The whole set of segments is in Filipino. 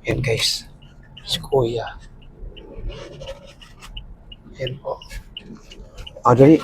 Yan guys, si Kuya. Yan po. Dali.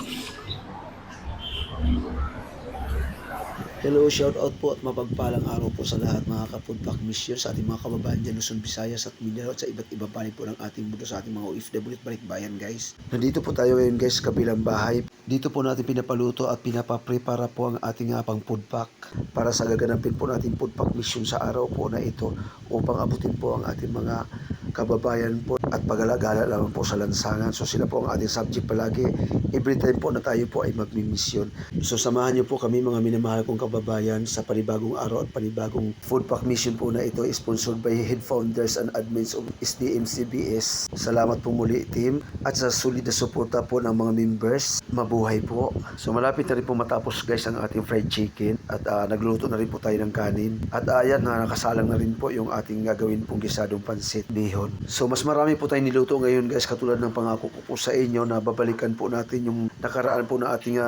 Hello, shout out po at mapagpalang araw po sa lahat mga kapudpak mission sa ating mga kababayan dyan Luzon, Visayas at Mindanao at sa iba't ibang panig po ng ating mundo sa ating mga OFW at balikbayan guys. Nandito po tayo ngayon guys sa kabilang bahay. Dito po natin pinapaluto at pinapaprepara po ang ating pang food pack para sa gaganapin po natin food pack mission sa araw po na ito upang abutin po ang ating mga kababayan po at pag-alagala naman po sa lansangan. So sila po ang ating subject palagi every time po na tayo po ay magmi-mission. So samahan niyo po kami mga minamahal kong kababayan sa panibagong araw at panibagong food pack mission po na ito, sponsored by head founders and admins of SDMCBS. Salamat po muli team at sa sulit na suporta po ng mga members. Mabuhay po. So malapit na rin po matapos guys ang ating fried chicken at nagluto na rin po tayo ng kanin. At ayan nakasalang na rin po yung ating gagawin pong gisadong pansit bihon. So mas marami po tayong niluto ngayon guys, katulad ng pangako ko po sa inyo na babalikan po natin yung nakaraan po na ating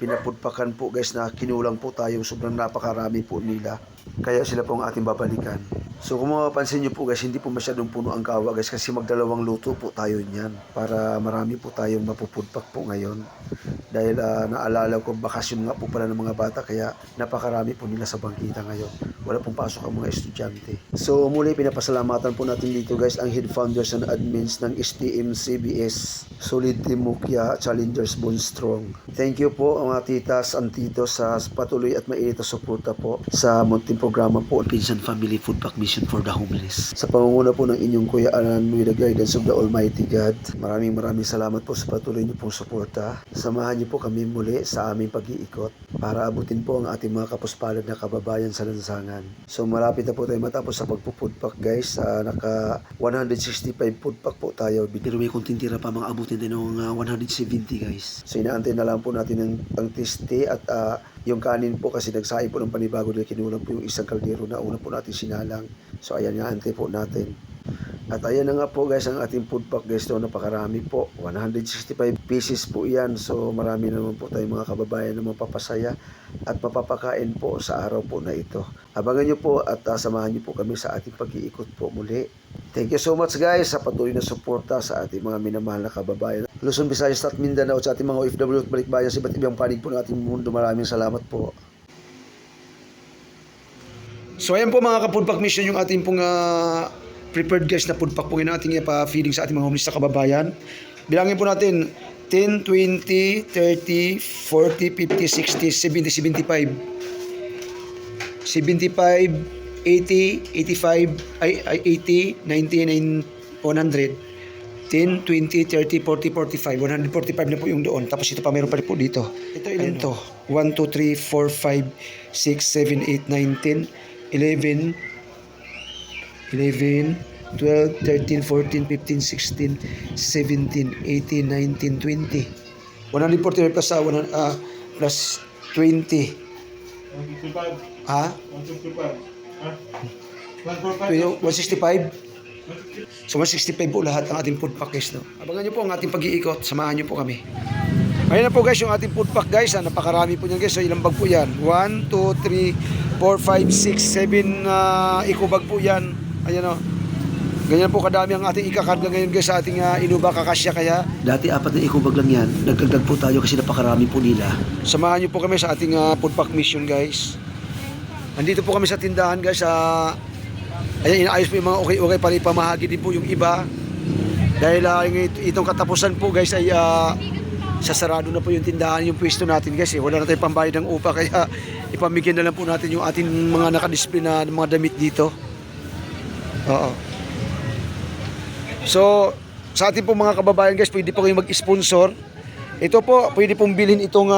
pinapudpakan po guys, na kinulang po tayo, sobrang napakarami po nila. Kaya sila po ang ating babalikan. So kung mapapansin nyo po guys, hindi po masyadong puno ang kawa guys kasi magdalawang luto po tayo niyan para marami po tayong mapupudpak po ngayon. Dahil naalala ko bakasyon nga po pala ng mga bata kaya napakarami po nila sa bangkita ngayon. Wala pong pasok ang mga estudyante. So muli pinapasalamatan po natin dito guys ang head founders and admins ng STM-CBS, Solid Team Mukya, Challengers Bone Strong. Thank you po mga titas and titos sa patuloy at mainit na suporta po sa munting programa po Pinsan Family Food Pack Mission for the Homeless. Sa pangunguna po ng inyong Kuya Alan with the guidance of the Almighty God. Maraming salamat po sa patuloy niyo pong suporta. Samahan niyo po kami muli sa aming pag-iikot para abutin po ang ating mga kapuspalad na kababayan sa lansangan. So malapit na po tayo matapos sa pagpupudpak guys. Naka 165 food pack po tayo. Pero may kunting tira pa, mga abutin din ng 170 guys. So inaantay na lang po natin ang teste at yung kanin po kasi nagsaing po ng panibago na kinulang po yung isang kaldero na una po natin sinalang. So ayan nga, antay po natin. At ayan na nga po guys ang ating food pack guys. So napakarami po, 165 pieces po yan. So marami naman po tayong mga kababayan na mapapasaya at mapapakain po sa araw po na ito. Abangan nyo po at samahan nyo po kami sa ating pag-iikot po muli. Thank you so much guys sa patuloy na suporta sa ating mga minamahal na kababayan Luzon, Visayas at Mindanao, sa ating mga OFW at balikbayan sa iba't ibang panig po ng ating mundo. Maraming salamat po. So ayan po mga ka-foodpack mission yung ating pong prepared guys na foodpack po yung ating pa-feeding sa ating mga homeless na kababayan. Bilangin po natin 10, 20, 30, 40, 50, 60, 70, 75 80, 85 80, 90, 100 10, 20, 30, 40, 45 145 na po yung doon. Tapos ito pa meron pa rin po dito. Ito ilan to? 1, 2, 3, 4, 5 6, 7, 8, 9, 10 11 12, 13, 14, 15, 16, 17, 18, 19, 20 145 plus plus 20 165. So 165 po lahat ng ating food pack guys, no? Abangan nyo po ang ating pag-iikot. Samahan nyo po kami. Ayan na po guys yung ating food pack guys. Napakarami po nyan guys. So ilang bag po yan? 1, 2, 3, 4, 5, 6, 7 eco bag po yan. Ayan o. Ganyan po kadami ang ating ikakarga ngayon guys sa ating Inuba Kakasya. Kaya dati 4 na eco bag lang yan. Nagkagdag po tayo kasi napakarami po nila. Samahan nyo po kami sa ating food pack mission guys. Nandito po kami sa tindahan guys. Ayan, inaayos po yung mga okay para ipamahagi din po yung iba. Dahil itong katapusan po guys ay sasarado na po yung tindahan, yung pwesto natin guys. Wala na tayong pambayad ng upa kaya ipamigyan na lang po natin yung ating mga nakadisplay na mga damit dito. Oo. So sa ating po mga kababayan guys, pwede po kayong mag-sponsor. Ito po, pwede pong bilhin itong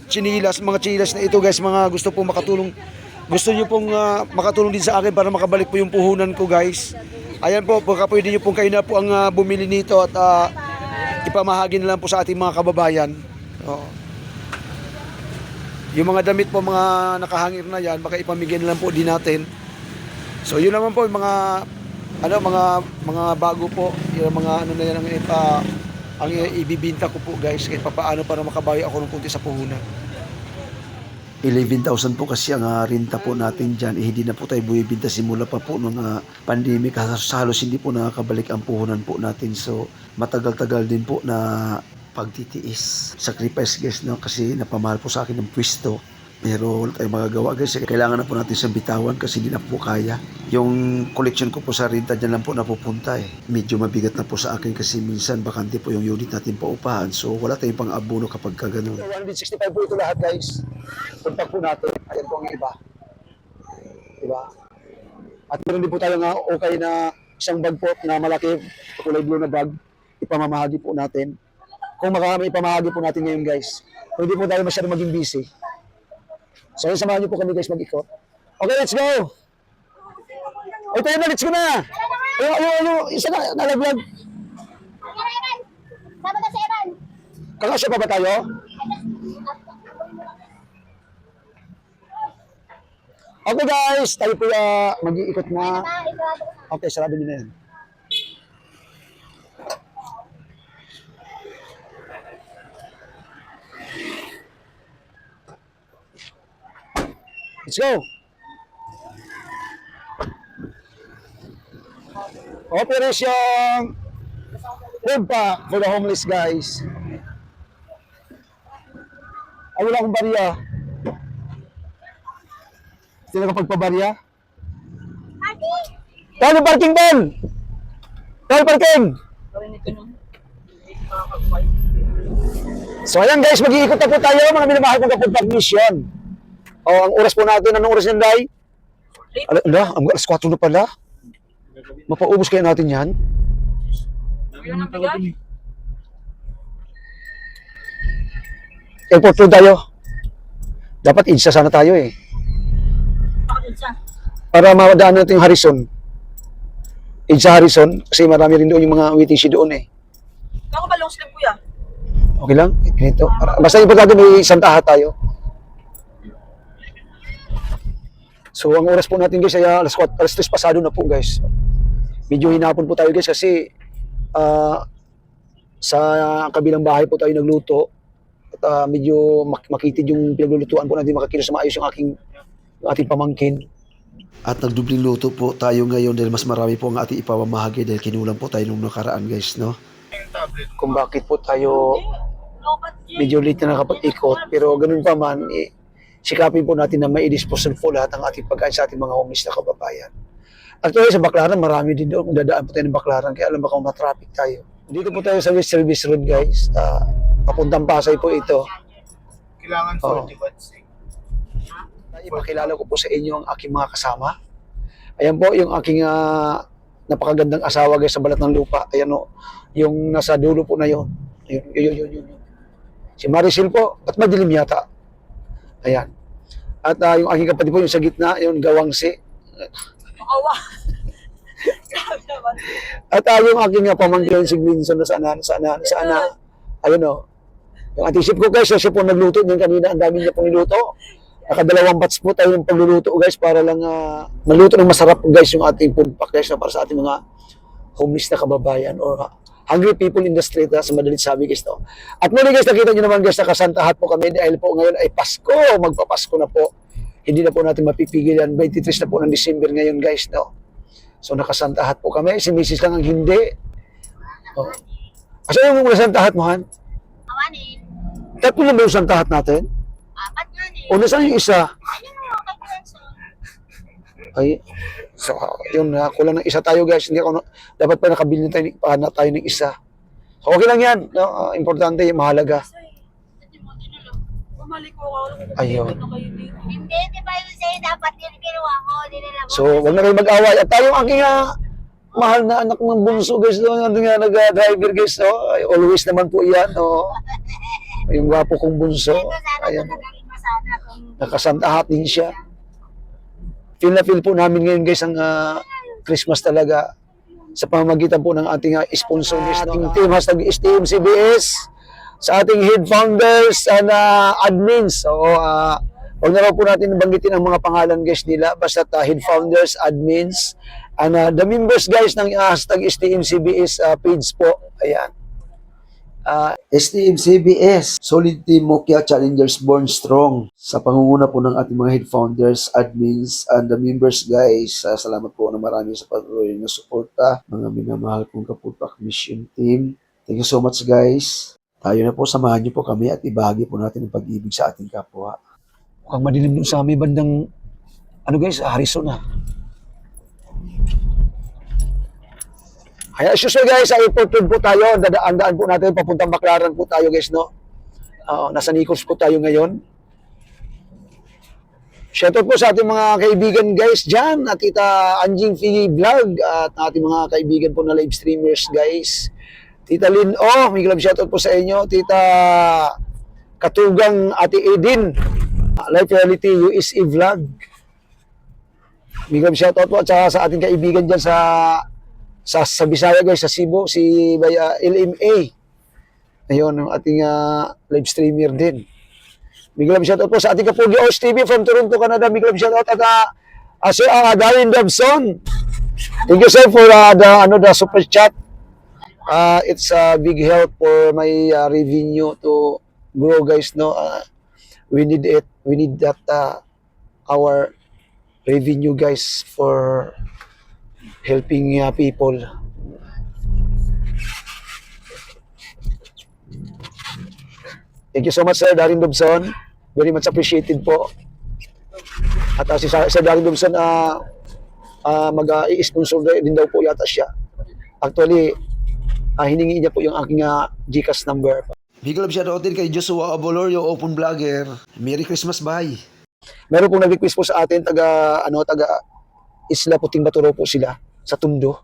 chinilas, mga chinilas na ito guys. Mga gusto pong makatulong. Gusto nyo pong makatulong din sa akin para makabalik po yung puhunan ko guys. Ayan po, baka pwede nyo pong kayo na po ang bumili nito at ipamahagi na lang po sa ating mga kababayan. Oo. Yung mga damit po, mga nakahangir na yan, baka ipamigay na lang po din natin. So yun naman po yung mga bago po, yung mga ano na yan ang ibibinta ko po guys, kahit paano para makabawi ako ng kunti sa puhunan. 11,000 po kasi ang renta po natin dyan. Hindi na po tayo bumibinta simula pa po ng pandemic. Halos hindi po nakakabalik ang puhunan po natin. So matagal-tagal din po na pagtitiis. Sacrifice guys, no? Kasi napamahal po sa akin ng pwesto. Pero wala tayong magagawa guys. Kailangan na po natin sa bitawan kasi hindi na po kaya. Yung collection ko po sa renta dyan lang po napupunta eh. Medyo mabigat na po sa akin kasi minsan bakante po yung unit natin paupahan. So wala tayong pang-abono kapag kagano'n. 165 po ito lahat guys. Punta po natin. Ayan po ang iba. Diba? At meron din po tayo nga okay na isang bag po na malaki, kulay blue na bag. Ipamamahagi po natin. Kung may ipamahagi po natin ngayon guys. Kung hindi po tayo masyadong maging busy. So, samahan niyo po kami guys mag-ikot. Okay, let's go! Ito yun na, let's go na! Isa na, nalaglag. Sama na si Evan. Kakasya pa ba tayo? Okay guys, tayo po mag-iikot na. Okay, sarado niyo na yan. Let's go! Operation food pack for the homeless guys. Ay, wala akong barya. Sino ka pagpabarya? Paano parking ban? Paano parking? So ayan guys, mag-iikot na po tayo mga minamahal kong kapag mission. O, ang oras po natin, anong oras yan, Day? Ala, ang alas 4 na pala. Mapaubos kaya natin yan? Airport road tayo. Dapat IDSA sana tayo eh. Para mawadaan natin yung Harrison. IDSA Harrison, kasi marami rin doon yung mga WTC doon eh. Ako ba long sleeve kuya? Okay lang? Ganito. Basta importante may santaha tayo. So, ang oras po natin guys ay alas 3 pasado na po guys. Medyo hinapon po tayo guys kasi sa kabilang bahay po tayo nagluto. At medyo makitid yung pinaglulutuan po natin, makakilos sa maayos yung ating pamangkin. At nagdubling luto po tayo ngayon dahil mas marami po ang ating ipamamahagi dahil kinulang po tayo nung nakaraan guys, no? Kung bakit po tayo medyo late na nakapag-ikot, pero ganun pa man, sikapin po natin na mai-dispose po lahat ng ating pagkain sa ating mga homeless na kababayan. Actually, sa Baclaran, marami din doon. Kung dadaan po tayo ng Baclaran, kaya alam ba kung matraffic tayo. Dito po tayo sa West Service Road, guys. Papuntang Pasay po ito. Kailangan 40 watts eh. Ipakilala ko po sa inyo ang aking mga kasama. Ayan po yung aking napakagandang asawa guys sa balat ng lupa. Ayan o, yung nasa dulo po na yun. Yun. Si Maricel po, at madilim yata. Ayan. At yung aking kapatid po, yung sa gitna, yung Gawangsi. Awa. Grabe naman. At yung aking pamangkin, si Glinson, na sana. Ayun o. Yung ating chef ko guys, siya po nagluto niyan kanina. Ang dami niya pong niluto. Nakadalawang batch po tayo ng pagluluto guys para lang magluto ng masarap guys yung ating food pack guys para sa ating mga homeless na kababayan or hungry people in the street sa madalit sabi guys to. At muli guys, nakita nyo naman guys, nakasantahat po kami dahil po ngayon ay Pasko, magpapasko na po. Hindi na po natin mapipigil yan. 23 na po ng December ngayon guys, no? So nakasantahat po kami. Si Mrs. lang ang hindi. Oh. Asa yung mga santahat mo, Han? Awanin. Tatlo na ba yung santahat natin? Apat nga ni. O nasaan yung isa? Ayun mo, kay Clemson. Ay, so yun na, kulang ng isa tayo guys. Hindi ako, dapat pa nakabili na tayo ng isa. So okay lang yan. No? Importante, mahalaga. Bumalik ko ako. Ayun. Hindi, di ba yun sa'yo dapat yun kinuha ko, dinala mo. So, wag na kayo mag-away. At tayo ang aking mahal na anak ng bunso guys. No? Yung nag-driver guys. No? Ay, always naman po yan. No? Yung gwapo kong bunso. Ito sana Ayan. ito naging masana kung... Nakasantahat din siya. Feel na feel po namin ngayon guys ang Christmas talaga sa pamamagitan po ng ating sponsor guys. Ating team hashtag STMCBS, sa ating head founders and admins. So, huwag na raw po natin banggitin ang mga pangalan guys nila. Basta head founders, admins, and the members guys ng hashtag STMCBS page po. Ayan. STM CBS, Solid Team Mokya Challengers Born Strong. Sa pangunguna po ng ating mga head founders, admins, and the members guys. Salamat po na marami sa patuloy na suporta. Mga minamahal kong Kapulpak Mission Team. Thank you so much guys. Tayo na po, samahan niyo po kami at ibahagi po natin ang pag-ibig sa ating kapwa. Mukhang madilim dun sa may bandang, ano guys, Harrison na. Kaya as usual guys, sa airport road po tayo, ang daan po natin, papuntang Baclaran po tayo guys, no? Nasa Nicos po tayo ngayon. Shoutout po sa ating mga kaibigan guys dyan, at Tita Anjing Figi Vlog, at ating mga kaibigan po na live streamers guys. Tita Lynn O, may love shoutout po sa inyo. Tita Katugang Ate Edin, Life Reality USA Vlog. May love shoutout po at saka sa ating kaibigan dyan sa Bisaya guys, sa Cebu, si LMA. Ayun, ang ating live streamer din. Big love shoutout po sa ating kapugi Osh TV from Toronto, Canada. Big love shoutout at si Darren Dobson. Thank you sir for the super chat. It's a big help for my revenue to grow guys, no. We need it. We need that our revenue guys for helping people. Thank you so much, Sir Darren Dobson. Very much appreciated po. At si Sir Darren Dobson, mag-i-sponsor din daw po yata siya. Actually, hiningi niya po yung aking GCash number. Big love shoutout din kay Joshua Abolorio, Open Vlogger. Merry Christmas, bye! Meron pong nag-request po sa atin, taga Isla Puting Baturo po sila, sa Tundo.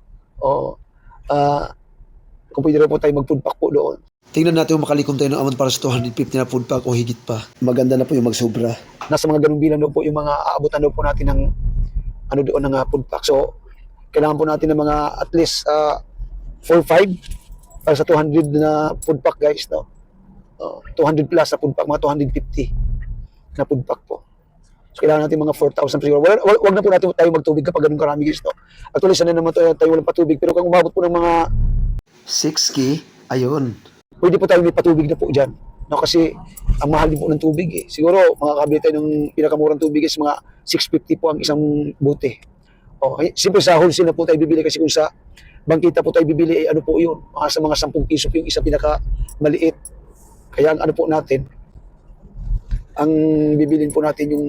Kung pwede rin po tayo mag-foodpack po doon. Tingnan natin kung makalikom tayo ng amount para sa 250 na foodpack o higit pa. Maganda na po yung magsobra. Nasa mga ganung bilang daw po yung mga aabutan daw po natin ng doon ng foodpack. So, kailangan po natin ng mga at least 4-5 para sa 200 na foodpack guys, no? 200 plus na foodpack, mga 250 na foodpack po. So, kailangan natin mga 4,000 siguro. Wag na po natin tayo magtubig kapag ganun karami guys, no? Actually, sana naman tayo walang patubig. Pero kung umabot po ng mga 6K, ayun. pwede po tayo may patubig na po dyan. No, kasi ang mahal din po ng tubig eh. Siguro makakabili tayo ng pinakamurang tubig is mga 650 po ang isang bote. Siyempre sa wholesale na po tayo bibili kasi kung sa bangkita po tayo bibili, ano po yun, sa mga 10 piso po yung isang pinaka maliit. Kaya ang ano po natin, ang bibilin po natin yung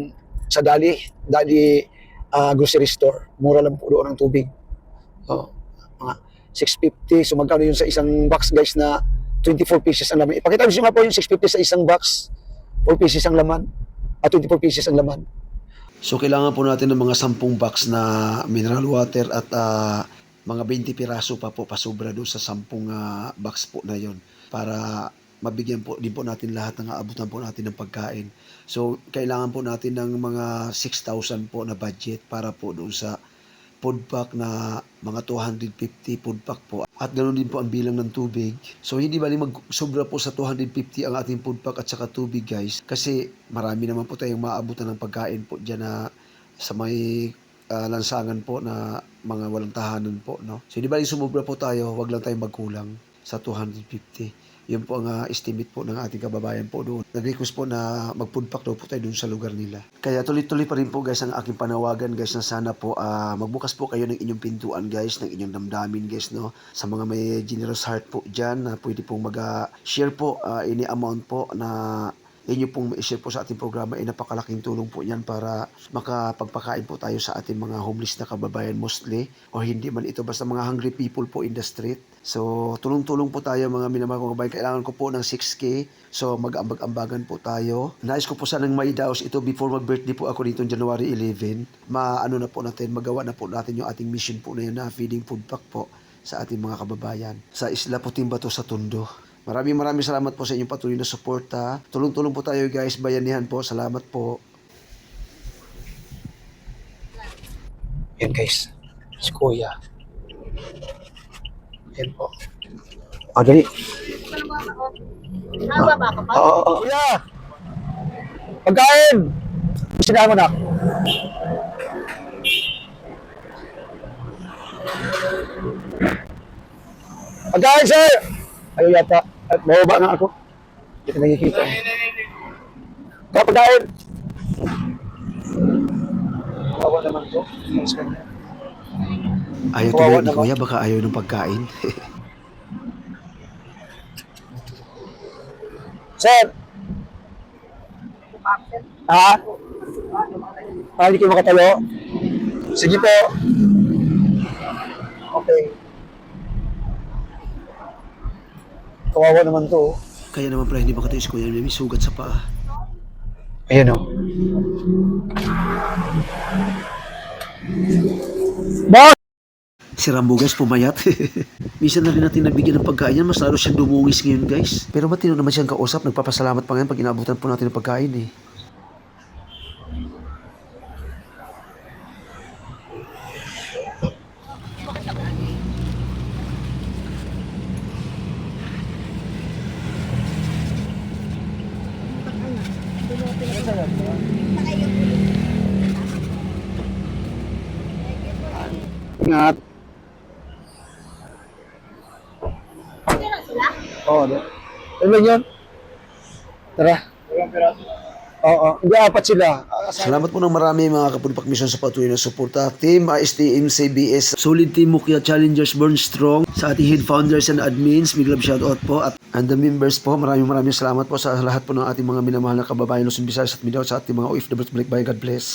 sa Dali grocery store. Mura lang po doon ang tubig. Mga 650. So magkano yun sa isang box guys na 24 pieces ang laman. Ipakita ko nga po yung 650 sa isang box. 4 pieces ang laman. 24 pieces ang laman. So kailangan po natin ng mga 10 box na mineral water at mga 20 piraso pa po pasobra doon sa 10 box po na yon para mabigyan po din po natin lahat ng aabutan po natin ng pagkain. So kailangan po natin ng mga 6,000 po na budget para po doon sa food pack na mga 250 food pack po. At ganoon din po ang bilang ng tubig. So hindi bali magsobra po sa 250 ang ating food pack at saka tubig guys. Kasi marami naman po tayong maabutan ng pagkain po dyan na sa may lansangan po na mga walang tahanan po. No? So hindi bali sumubra po tayo, wag lang tayong magkulang sa 250. Yun po ang estimate po ng ating kababayan po doon. Nag-request po na mag-food pack daw po tayo doon sa lugar nila. Kaya tuloy-tuloy pa rin po guys ang aking panawagan guys na sana po magbukas po kayo ng inyong pintuan guys, ng inyong damdamin guys, no? Sa mga may generous heart po dyan na pwede pong mag-share po any amount po na inyo pong ma-share po sa ating programa ay napakalaking tulong po yan para makapagpakain po tayo sa ating mga homeless na kababayan mostly o hindi man ito basta mga hungry people po in the street. So tulong-tulong po tayo mga minamahal kong kababayan. Kailangan ko po ng 6K. So mag-ambag-ambagan po tayo. Nais ko po sanang maidaos ito before mag-birthday po ako nitong January 11. Maano na po natin, magawa na po natin yung ating mission po na yun na feeding food pack po sa ating mga kababayan sa Isla Puting Bato sa Tondo. Maraming salamat po sa inyong patuloy na suporta. Tulong-tulong po tayo guys, bayanihan po. Salamat po. Yan guys, si Kuya. Yan po. Dali. Nababa ka pa? Oo. Kuya! Pagkain! Sinahan mo na. Pagkain, sir! Ayaw yata. At bababa na ako. Hindi ka nakikita. Kapagain! Bawa naman to. Mas kanya. Ayaw Kawawa tuloy ni naman. Kuya, baka ayaw ng pagkain. Sir! Ha? Hindi kayo makatayo? Sige po. Okay. Kawawa naman to. Kaya naman pala hindi makatayo si Kuya, may sugat sa paa. Ayan o. Boss! Si Rambo guys, pumayat. Minsan na rin natin nabigyan ng pagkain yan, mas lalo siyang dumungis ngayon guys. Pero matino naman siyang kausap, nagpapasalamat pa ngayon pag inabutan po natin ng pagkain eh. Ingat. Oo, oh, ano yun? Tara. Oo, hindi apat sila. Salamat po ng marami mga kapudpak mission sa patuloy na suporta. Team ISTM CBS, Solid Team Mukya Challengers Burn Strong, sa ating head founders and admins, big love shoutout po at and the members po, maraming salamat po sa lahat po ng ating mga minamahal na kababayan Luzon, Visayas at Mindanao, sa ating mga OFWs, balik bayan, God bless.